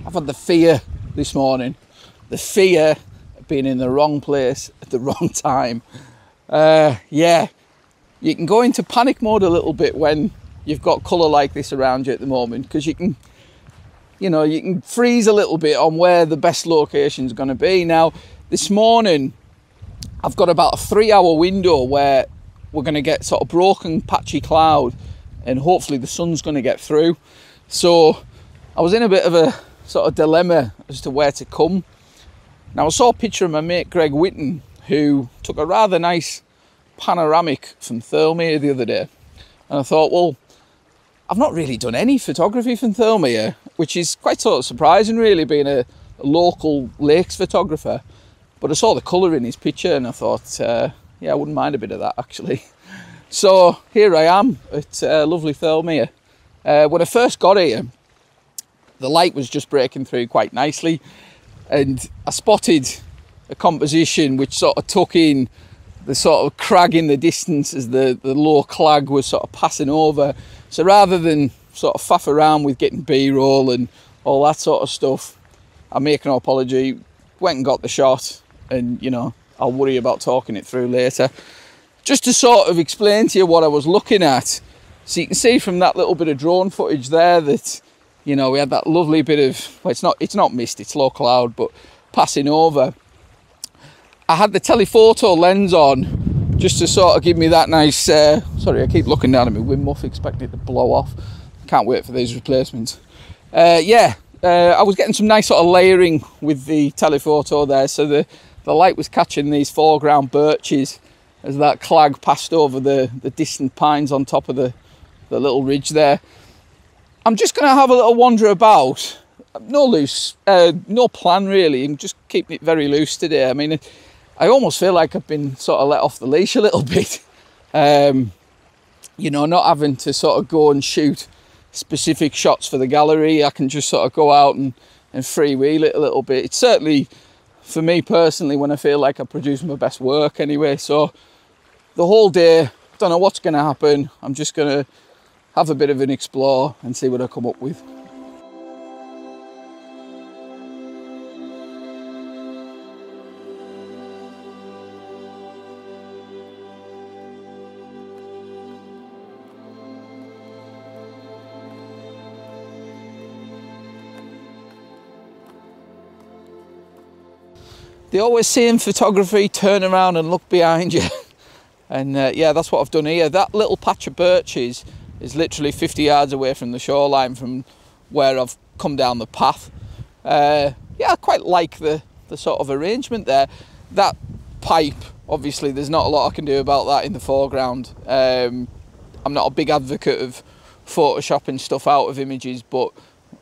I've had the fear this morning, the fear of being in the wrong place at the wrong time. Yeah, you can go into panic mode a little bit when you've got colour like this around you at the moment, because you can freeze a little bit on where the best location is going to be. Now, this morning, I've got about a 3-hour window where we're going to get sort of broken patchy cloud, and hopefully the sun's going to get through. So I was in a bit of a sort of dilemma as to where to come. Now, I saw a picture of my mate Greg Whitten, who took a rather nice panoramic from Thirlmere the other day. And I thought, well, I've not really done any photography from Thirlmere, which is quite sort of surprising really, being a local lakes photographer. But I saw the colour in his picture and I thought, yeah, I wouldn't mind a bit of that actually. So here I am at lovely Thirlmere. When I first got here, the light was just breaking through quite nicely, and I spotted a composition which sort of took in the sort of crag in the distance as the low clag was sort of passing over. So rather than sort of faff around with getting B-roll and all that sort of stuff, I make no apology, went and got the shot, and you know, I'll worry about talking it through later. Just to sort of explain to you what I was looking at, so you can see from that little bit of drone footage there that, you know, we had that lovely bit of, well, it's not mist, it's low cloud, but passing over. I had the telephoto lens on just to sort of give me that nice, sorry, I keep looking down at my wind muff expecting it to blow off. Can't wait for these replacements. Yeah, I was getting some nice sort of layering with the telephoto there, so the light was catching these foreground birches as that clag passed over the distant pines on top of the little ridge there. I'm just going to have a little wander about. No plan really. I'm just keeping it very loose today. I mean, I almost feel like I've been sort of let off the leash a little bit. You know, not having to sort of go and shoot specific shots for the gallery. I can just sort of go out and freewheel it a little bit. It's certainly, for me personally, when I feel like I produce my best work anyway. So the whole day, don't know what's going to happen. I'm just going to have a bit of an explore and see what I come up with. They always say in photography, turn around and look behind you. And yeah, that's what I've done here. That little patch of birches is literally 50 yards away from the shoreline from where I've come down the path. Yeah, I quite like the sort of arrangement there. That pipe, obviously there's not a lot I can do about that in the foreground. I'm not a big advocate of photoshopping stuff out of images, but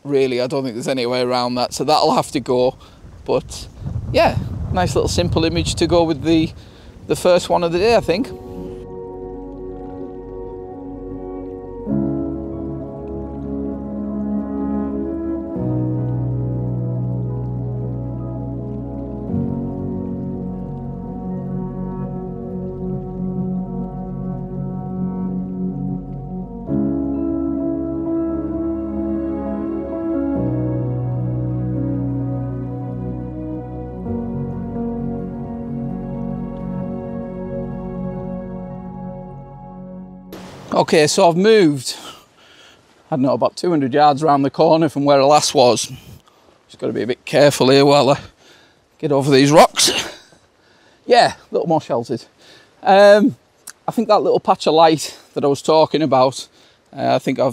really I don't think there's any way around that, so that'll have to go. But yeah, nice little simple image to go with the first one of the day, I think. Okay, so I've moved, I don't know, about 200 yards around the corner from where I last was. Just got to be a bit careful here while I get over these rocks. Yeah, a little more sheltered. I think that little patch of light that I was talking about, I think I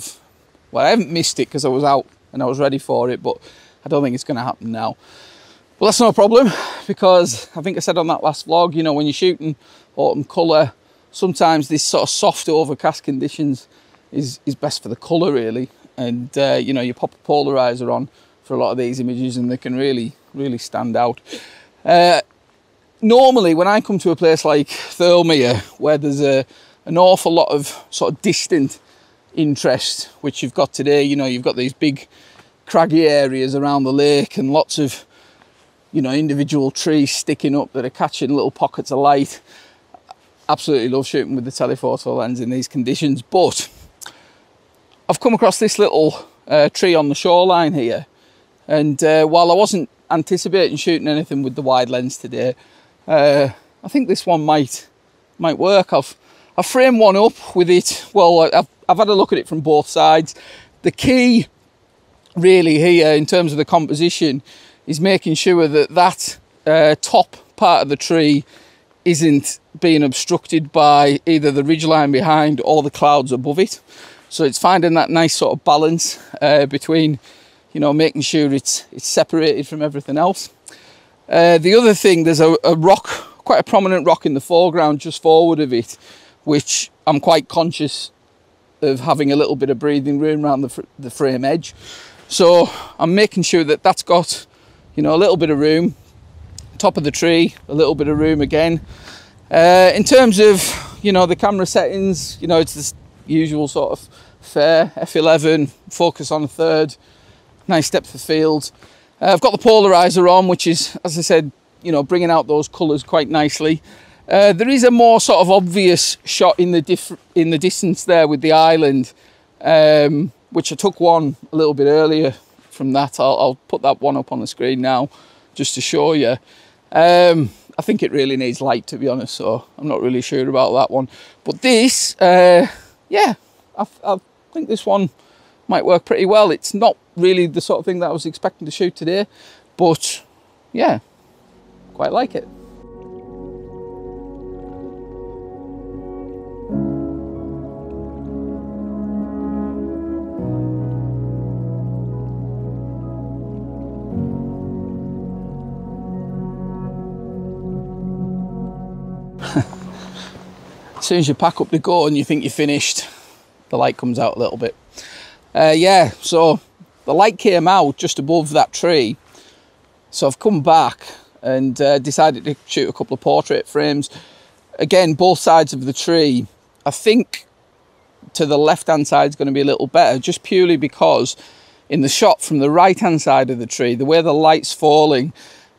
haven't missed it because I was out and I was ready for it, but I don't think it's going to happen now. Well, that's no problem, because I think I said on that last vlog, you know, when you're shooting autumn colour, sometimes this sort of soft overcast conditions is best for the colour really. And you know, you pop a polarizer on for a lot of these images and they can really really stand out. Normally when I come to a place like Thirlmere, where there's an awful lot of sort of distant interest, which you've got today, you know, you've got these big craggy areas around the lake and lots of, you know, individual trees sticking up that are catching little pockets of light. Absolutely love shooting with the telephoto lens in these conditions, but I've come across this little tree on the shoreline here, and while I wasn't anticipating shooting anything with the wide lens today, I think this one might work. I've framed one up with it. Well, I've had a look at it from both sides. The key really here in terms of the composition is making sure that top part of the tree isn't being obstructed by either the ridgeline behind or the clouds above it. So it's finding that nice sort of balance between, you know, making sure it's separated from everything else. The other thing, there's a rock, quite a prominent rock in the foreground just forward of it, which I'm quite conscious of having a little bit of breathing room around the frame edge. So I'm making sure that that's got, you know, a little bit of room. Top of the tree, a little bit of room again. In terms of, you know, the camera settings, you know, it's this usual sort of fair f11, focus on a third, nice depth of field. I've got the polarizer on, which is, as I said, you know, bringing out those colours quite nicely. There is a more sort of obvious shot in the distance there with the island, which I took one a little bit earlier from that. I'll put that one up on the screen now just to show you. I think it really needs light, to be honest, so I'm not really sure about that one. But this, yeah, I think this one might work pretty well. It's not really the sort of thing that I was expecting to shoot today, but yeah, quite like it. As soon as you pack up to go and you think you're finished, the light comes out a little bit. Yeah, so the light came out just above that tree, so I've come back and decided to shoot a couple of portrait frames. Again, both sides of the tree. I think to the left hand side is going to be a little better, just purely because in the shot from the right hand side of the tree, the way the light's falling,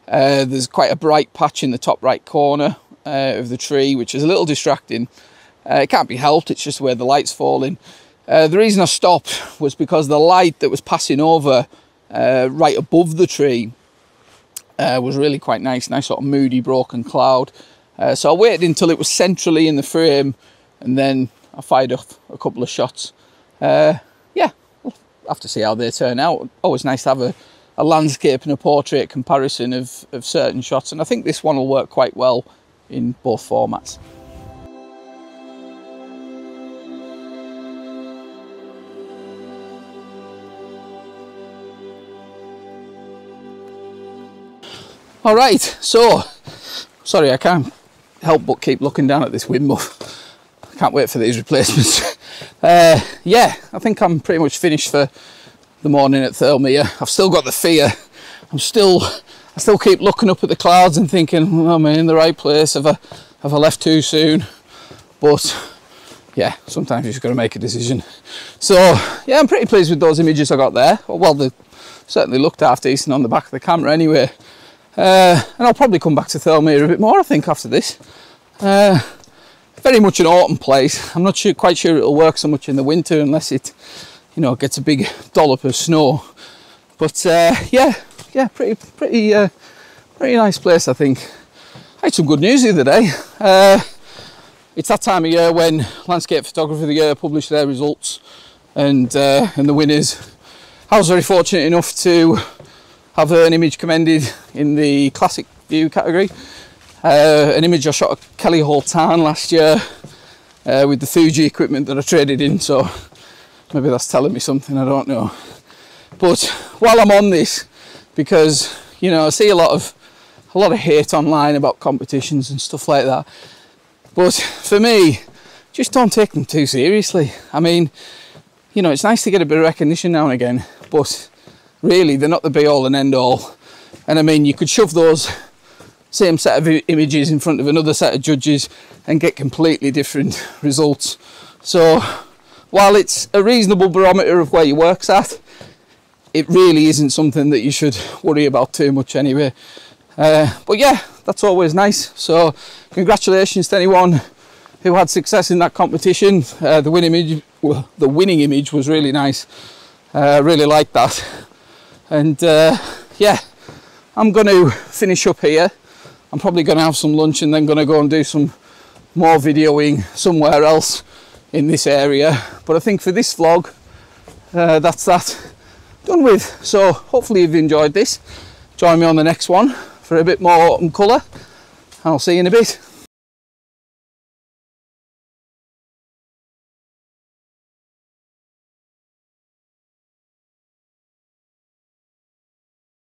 there's quite a bright patch in the top right corner of the tree, which is a little distracting. It can't be helped, it's just where the light's falling. The reason I stopped was because the light that was passing over right above the tree was really quite nice sort of moody broken cloud. So I waited until it was centrally in the frame, and then I fired off a couple of shots. Yeah, we'll have to see how they turn out. Always nice to have a landscape and a portrait comparison of certain shots, and I think this one will work quite well in both formats. All right, so sorry, I can't help but keep looking down at this wind muff. I can't wait for these replacements. Yeah, I think I'm pretty much finished for the morning at Thirlmere. I've still got the fear. I still keep looking up at the clouds and thinking, well, am I in the right place? Have I left too soon? But yeah, sometimes you just got to make a decision. So yeah, I'm pretty pleased with those images I got there. Well, they certainly looked half decent on the back of the camera anyway. And I'll probably come back to Thirlmere a bit more, I think, after this. Very much an autumn place. I'm not quite sure it'll work so much in the winter unless it, you know, gets a big dollop of snow. But yeah, pretty nice place, I think. I had some good news the other day. It's that time of year when Landscape Photography of the Year publish their results and the winners. I was very fortunate enough to have an image commended in the classic view category. An image I shot at Kelly Hall Town last year with the Fuji equipment that I traded in, so maybe that's telling me something, I don't know. But while I'm on this, because you know I see a lot of hate online about competitions and stuff like that, but for me, just don't take them too seriously. I mean, you know, it's nice to get a bit of recognition now and again, but really they're not the be all and end all. And I mean, you could shove those same set of images in front of another set of judges and get completely different results. So while it's a reasonable barometer of where your work's at, it really isn't something that you should worry about too much anyway. But yeah, that's always nice. So congratulations to anyone who had success in that competition. The winning image was really nice. Really liked that. And yeah, I'm going to finish up here. I'm probably going to have some lunch and then going to go and do some more videoing somewhere else in this area. But I think for this vlog, that's that done with. So hopefully you've enjoyed this. Join me on the next one for a bit more autumn colour. I'll see you in a bit.